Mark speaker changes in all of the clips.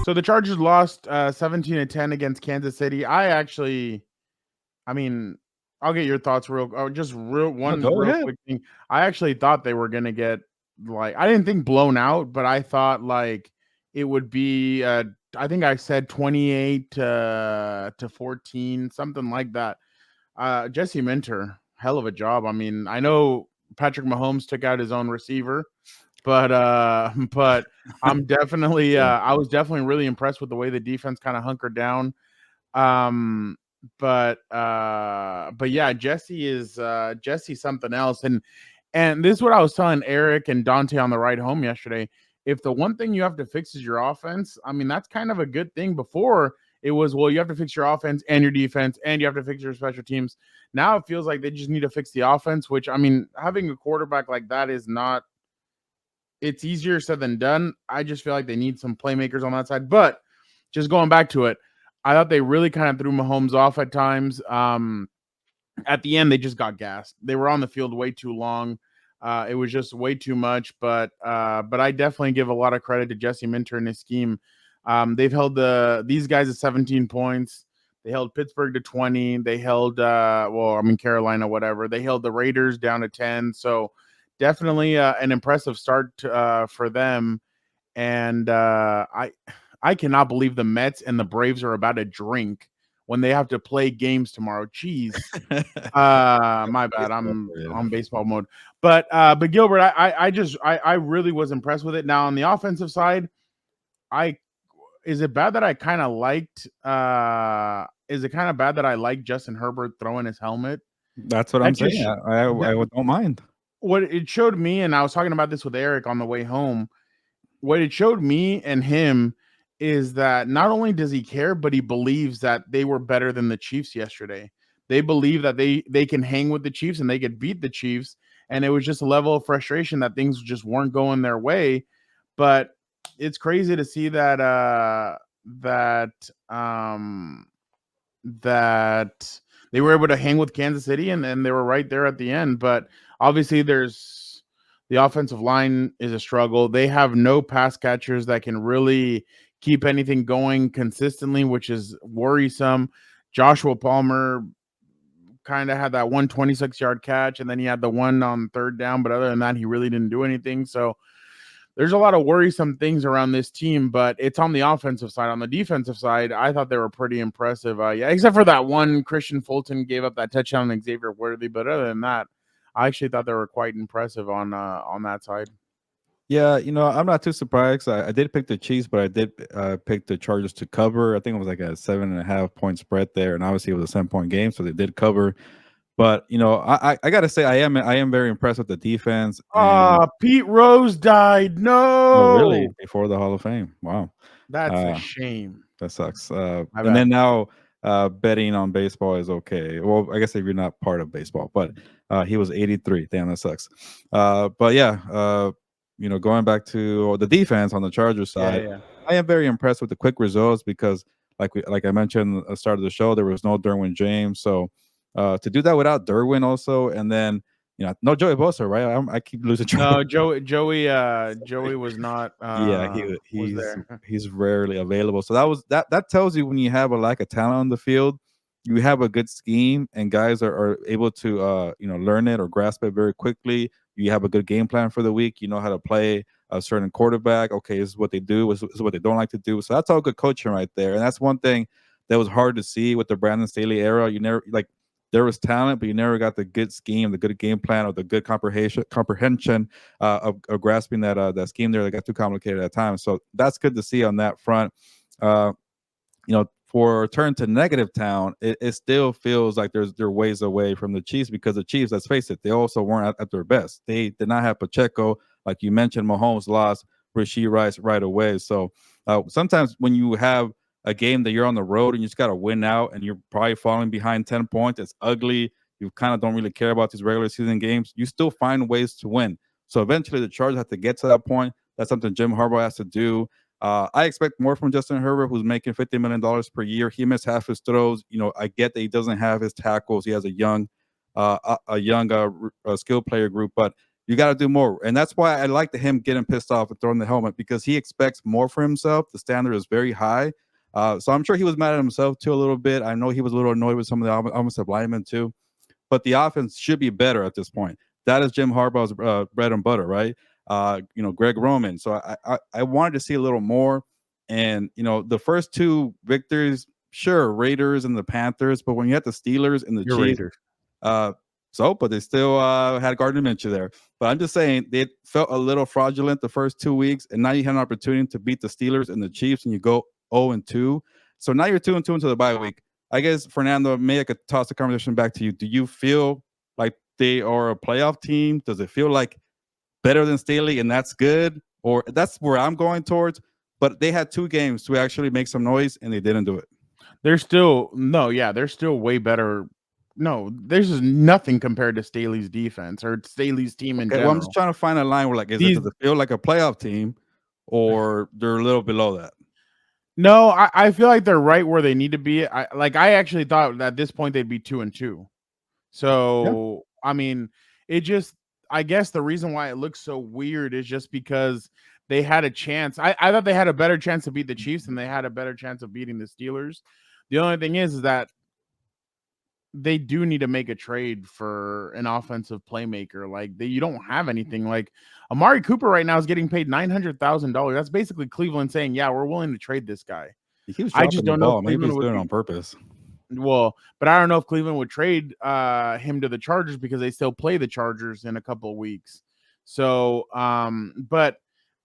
Speaker 1: So the Chargers lost 17-10 against Kansas City. I mean, I'll get your thoughts
Speaker 2: No, go
Speaker 1: real
Speaker 2: ahead.
Speaker 1: quick thing. I actually thought they were gonna get I didn't think blown out, but I thought it would be I think I said 28 to 14, something like that. Jesse Minter, hell of a job. I mean, I know Patrick Mahomes took out his own receiver, but I'm definitely
Speaker 2: Yeah.
Speaker 1: I was definitely really impressed with the way the defense kind of hunkered down. Um, but yeah, Jesse something else. And this is what I was telling Eric and Dante on the ride home yesterday. If the one thing you have to fix is your offense, I mean, that's kind of a good thing. Before it was, well, you have to fix your offense and your defense, and you have to fix your special teams. Now it feels like they just need to fix the offense, which, I mean, having a quarterback like that is not, it's easier said than done. I just feel like they need some playmakers on that side. But just going back to it, I thought they really kind of threw Mahomes off at times. At the end, they just got gassed. They were on the field way too long. It was just way too much. But I definitely give a lot of credit to Jesse Minter and his scheme. They've held these guys at 17 points. They held Pittsburgh to 20. They held Carolina, whatever. They held the Raiders down to 10. So definitely an impressive start for them. And I cannot believe the Mets and the Braves are about to drink when they have to play games tomorrow. Jeez. My bad.
Speaker 2: Baseball
Speaker 1: I'm
Speaker 2: for you.
Speaker 1: on baseball mode. But Gilbert, I really was impressed with it. Now on the offensive side, I is it bad that I kind of liked is it kind of bad that I liked Justin Herbert throwing his helmet?
Speaker 2: That's what I'm
Speaker 1: That
Speaker 2: saying.
Speaker 1: just
Speaker 2: I don't mind.
Speaker 1: what it showed me, and I was talking about this with Eric on the way home. What it showed me and him is that not only does he care, but he believes that they were better than the Chiefs yesterday. They believe that they can hang with the Chiefs and they could beat the Chiefs. And it was just a level of frustration that things just weren't going their way. But it's crazy to see that they were able to hang with Kansas City and they were right there at the end. But obviously, the offensive line is a struggle. They have no pass catchers that can really keep anything going consistently, which is worrisome. Joshua Palmer kind of had that 126-yard catch, and then he had the one on third down. But other than that, he really didn't do anything. So there's a lot of worrisome things around this team, but it's on the offensive side. On the defensive side, I thought they were pretty impressive. Yeah, except for that one, Christian Fulton gave up that touchdown on Xavier Worthy. But other than that, I actually thought they were quite impressive on that side.
Speaker 2: Yeah, I'm not too surprised. I did pick the Chiefs, but I did pick the Chargers to cover. I think it was like a 7.5 point spread there, and obviously it was a 7 point game, so they did cover. But I gotta say I am very impressed with the defense. And
Speaker 1: Pete Rose died.
Speaker 2: oh, really?
Speaker 1: No,
Speaker 2: Before the Hall of Fame? Wow,
Speaker 1: that's a
Speaker 2: uh,
Speaker 1: shame.
Speaker 2: that sucks.
Speaker 1: My
Speaker 2: And
Speaker 1: bad.
Speaker 2: then now betting on baseball is okay. Well, I guess if you're not part of baseball, but he was 83. Damn, that sucks. But yeah, going back to the defense on the Chargers
Speaker 1: Yeah,
Speaker 2: side,
Speaker 1: yeah.
Speaker 2: I am very impressed with the quick results because, like I mentioned at the start of the show, there was no Derwin James, so to do that without Derwin also, and then no Joey Bosa, right? I keep losing track.
Speaker 1: No, Joey was not
Speaker 2: Yeah,
Speaker 1: was
Speaker 2: he's
Speaker 1: there.
Speaker 2: he's rarely available. So that tells you when you have a lack of talent on the field, you have a good scheme and guys are able to learn it or grasp it very quickly. You have a good game plan for the week. You know how to play a certain quarterback. Okay, this is what they do. This is what they don't like to do. So that's all good coaching right there. And that's one thing that was hard to see with the Brandon Staley era. You never there was talent, but you never got the good scheme, the good game plan, or the good comprehension of grasping that scheme there that got too complicated at times. So that's good to see on that front. Uh, for a turn to negative town, it still feels like they're ways away from the Chiefs because the Chiefs, let's face it, they also weren't at their best. They did not have Pacheco, like you mentioned. Mahomes lost Rasheed Rice right away. So sometimes when you have a game that you're on the road and you just got to win out and you're probably falling behind 10 points, it's ugly. You kind of don't really care about these regular season games. You still find ways to win. So eventually the Chargers have to get to that point. That's something Jim Harbaugh has to do. I expect more from Justin Herbert, who's making $50 million per year. He missed half his throws. I get that he doesn't have his tackles. He has a young skill player group, but You got to do more. And that's why I like him getting pissed off and throwing the helmet, because he expects more for himself. The standard is very high. So I'm sure he was mad at himself too a little bit. I know he was a little annoyed with some of the offensive linemen too, but the offense should be better at this point. That is Jim Harbaugh's bread and butter, right? Greg Roman. So I wanted to see a little more. And, the first two victories, sure, Raiders and the Panthers, but when you had the Steelers and the
Speaker 1: Your
Speaker 2: Chiefs,
Speaker 1: Raiders.
Speaker 2: but they still had Gardner Minshew there. But I'm just saying they felt a little fraudulent the first 2 weeks, and now you had an opportunity to beat the Steelers and the Chiefs, and you go 0-2. So now you're 2-2 into the bye week. I guess, Fernando, maybe I could toss the conversation back to you. Do you feel like they are a playoff team? Does it feel like better than Staley, and that's good? Or that's where I'm going towards. But they had 2 games to actually make some noise, and they didn't do it.
Speaker 1: They're still way better. No, there's just nothing compared to Staley's defense or Staley's team in general.
Speaker 2: Well, I'm just trying to find a line where, like, does it feel like a playoff team, or they're a little below that?
Speaker 1: No, I feel like they're right where they need to be. I actually thought at this point they'd be 2-2. So yeah. I mean, I guess the reason why it looks so weird is just because they had a chance. I thought they had a better chance to beat the Chiefs than they had a better chance of beating the Steelers. The only thing is that they do need to make a trade for an offensive playmaker. Like you don't have anything. Like Amari Cooper right now is getting paid $900,000. That's basically Cleveland saying, "Yeah, we're willing to trade this guy."
Speaker 2: I just don't know. Maybe he's doing it on purpose.
Speaker 1: Well, but I don't know if Cleveland would trade him to the Chargers because they still play the Chargers in a couple of weeks. So, but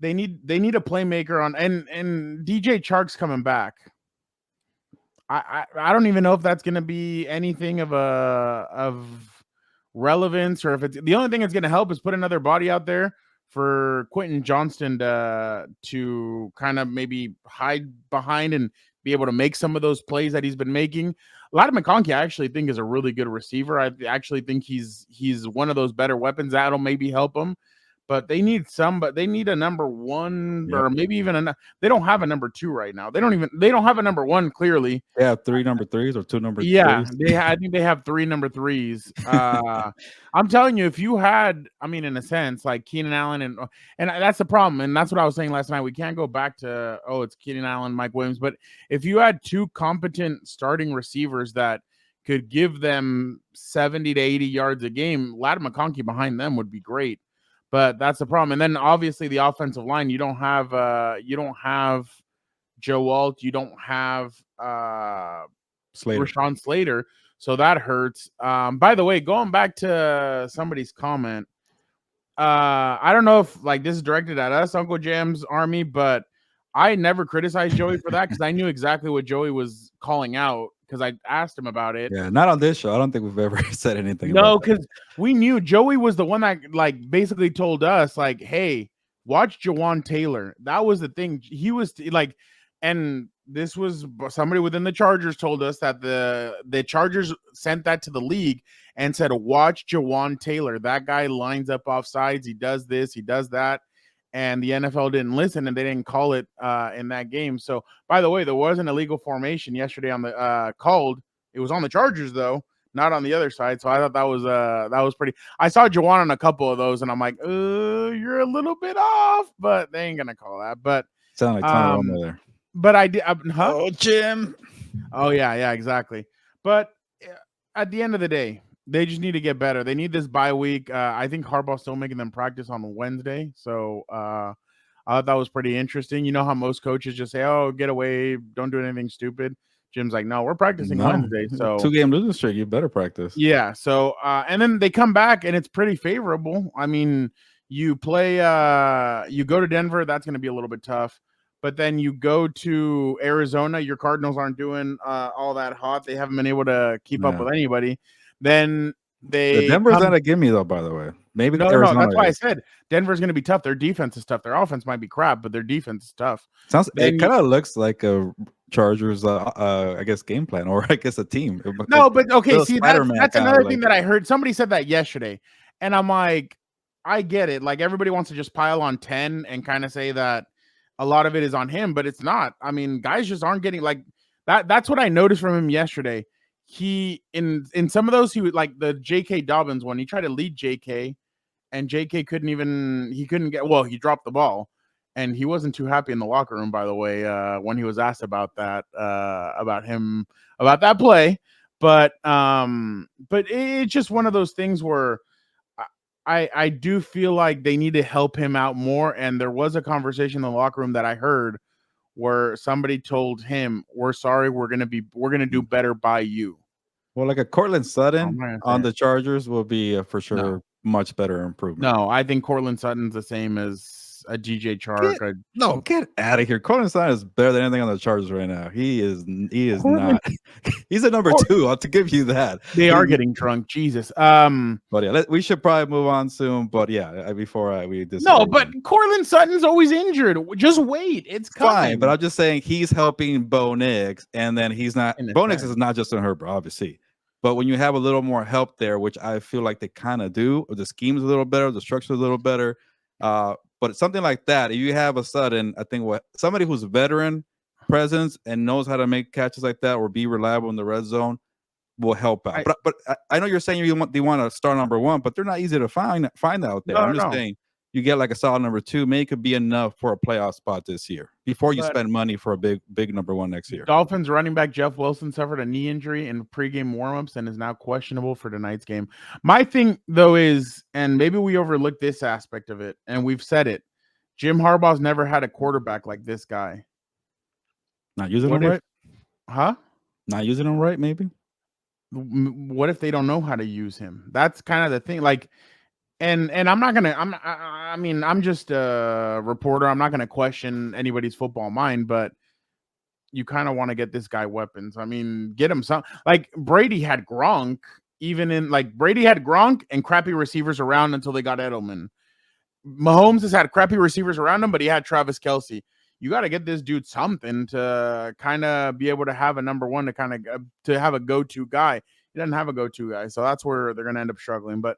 Speaker 1: they need a playmaker on, and DJ Chark's coming back. I don't even know if that's going to be anything of relevance, or if it's the only thing that's going to help is put another body out there for Quentin Johnston to kind of maybe hide behind and be able to make some of those plays that he's been making. Ladd McConkey, I actually think, is a really good receiver. I actually think he's one of those better weapons that'll maybe help him. But they need a number one, or maybe even they don't have a number 2 right now. They don't have a number 1 clearly.
Speaker 2: They have 3 number 3s or 2 number 3s.
Speaker 1: Yeah, I think they have 3 number 3s. I'm telling you, if you had, I mean, in a sense, like Keenan Allen and that's the problem, and that's what I was saying last night. We can't go back to it's Keenan Allen, Mike Williams, but if you had 2 competent starting receivers that could give them 70 to 80 yards a game, Ladd McConkey behind them would be great. But that's the problem. And then obviously the offensive line, you don't have Joe Alt, you don't have Rashawn Slater, so that hurts. By the way, going back to somebody's comment, I don't know if like this is directed at us, Uncle Jam's Army, but I never criticized Joey for that because I knew exactly what Joey was calling out because I asked him about it.
Speaker 2: Yeah, not on this show. I don't think we've ever said anything.
Speaker 1: No, because we knew Joey was the one that like basically told us like, "Hey, watch Jawan Taylor." That was the thing. He was like, and this was somebody within the Chargers told us that the Chargers sent that to the league and said, "Watch Jawan Taylor. That guy lines up off sides. He does this. He does that." And the NFL didn't listen, and they didn't call it in that game. So, by the way, there was an illegal formation yesterday on the called. It was on the Chargers though, not on the other side. So I thought that was pretty. I saw Jawan on a couple of those, and I'm like, you're a little bit off, but they ain't gonna call that. But
Speaker 2: sound like Tony Romo there.
Speaker 1: But I did.
Speaker 2: Oh, Jim.
Speaker 1: Oh yeah, exactly. But at the end of the day, they just need to get better. They need this bye week. I think Harbaugh's still making them practice on Wednesday. So I thought that was pretty interesting. You know how most coaches just say, "Oh, get away, don't do anything stupid." Jim's like, "No, we're practicing Wednesday." So
Speaker 2: 2-game losing streak, you better practice.
Speaker 1: Yeah. So and then they come back and it's pretty favorable. I mean, you play you go to Denver, that's going to be a little bit tough. But then you go to Arizona, your Cardinals aren't doing all that hot. They haven't been able to keep up with anybody. Then
Speaker 2: the Denver's not a gimme though, by the way. Maybe
Speaker 1: no, that's why I said Denver's going to be tough. Their defense is tough. Their offense might be crap, but their defense is tough.
Speaker 2: It kind of looks like a Chargers, I guess, game plan, or I guess a team.
Speaker 1: No, but okay, see, that's another thing that I heard. Somebody said that yesterday, and I'm like, I get it. Like everybody wants to just pile on 10 and kind of say that a lot of it is on him, but it's not. I mean, guys just aren't getting like that. That's what I noticed from him yesterday. He in some of those, he would like the J.K. Dobbins one. He tried to lead J.K. and JK couldn't get, well, he dropped the ball, and he wasn't too happy in the locker room, by the way, when he was asked about that, about that play. But it's just one of those things where I do feel like they need to help him out more. And there was a conversation in the locker room that I heard where somebody told him, "We're sorry, we're gonna do better by you."
Speaker 2: Well, like a Cortland
Speaker 1: I'm
Speaker 2: Sutton
Speaker 1: not gonna
Speaker 2: on
Speaker 1: say it.
Speaker 2: the Chargers will be for
Speaker 1: No,
Speaker 2: sure much better improvement.
Speaker 1: no, I think Cortland Sutton's the same as a DJ Chark.
Speaker 2: Get no, get out of here. Cortland Sutton is better than anything on the Chargers right now. He is
Speaker 1: Cortland,
Speaker 2: not. He's a number
Speaker 1: Cort,
Speaker 2: two. I'll to give you that.
Speaker 1: they are getting drunk. Jesus.
Speaker 2: But yeah, we should probably move on soon. But yeah, before we
Speaker 1: No,
Speaker 2: disagree.
Speaker 1: but Cortland Sutton's always injured. Just wait, it's
Speaker 2: Fine, but
Speaker 1: coming.
Speaker 2: I'm just saying he's helping Bo Nix, and then he's not.
Speaker 1: In a
Speaker 2: Bo Nix
Speaker 1: sense.
Speaker 2: is not Justin Herbert, obviously. But when you have a little more help there, which I feel like they kind of do, or the scheme's a little better, the structure's a little better. But something like that, if you have a Sutton, I think somebody who's veteran presence and knows how to make catches like that or be reliable in the red zone will help out. But I know you're saying you want to start number one, but they're not easy to find out there. I'm just saying you get like a solid number two, maybe it could be enough for a playoff spot this year before you spend money for a big number one next year.
Speaker 1: Dolphins running back Jeff Wilson suffered a knee injury in pregame warmups and is now questionable for tonight's game. My thing, though, is, and maybe we overlook this aspect of it, and we've said it, Jim Harbaugh's never had a quarterback like this guy.
Speaker 2: Not using them right?
Speaker 1: Huh?
Speaker 2: Not using them right, maybe?
Speaker 1: What if they don't know how to use him? That's kind of the thing. Like, and I'm not gonna. I'm just a reporter. I'm not gonna question anybody's football mind, but you kind of want to get this guy weapons. I mean, get him some. Like Brady had Gronk, Brady had Gronk and crappy receivers around until they got Edelman. Mahomes has had crappy receivers around him, but he had Travis Kelce. You got to get this dude something to kind of be able to have a number one to kind of to have a go-to guy. He doesn't have a go-to guy, so that's where they're going to end up struggling. But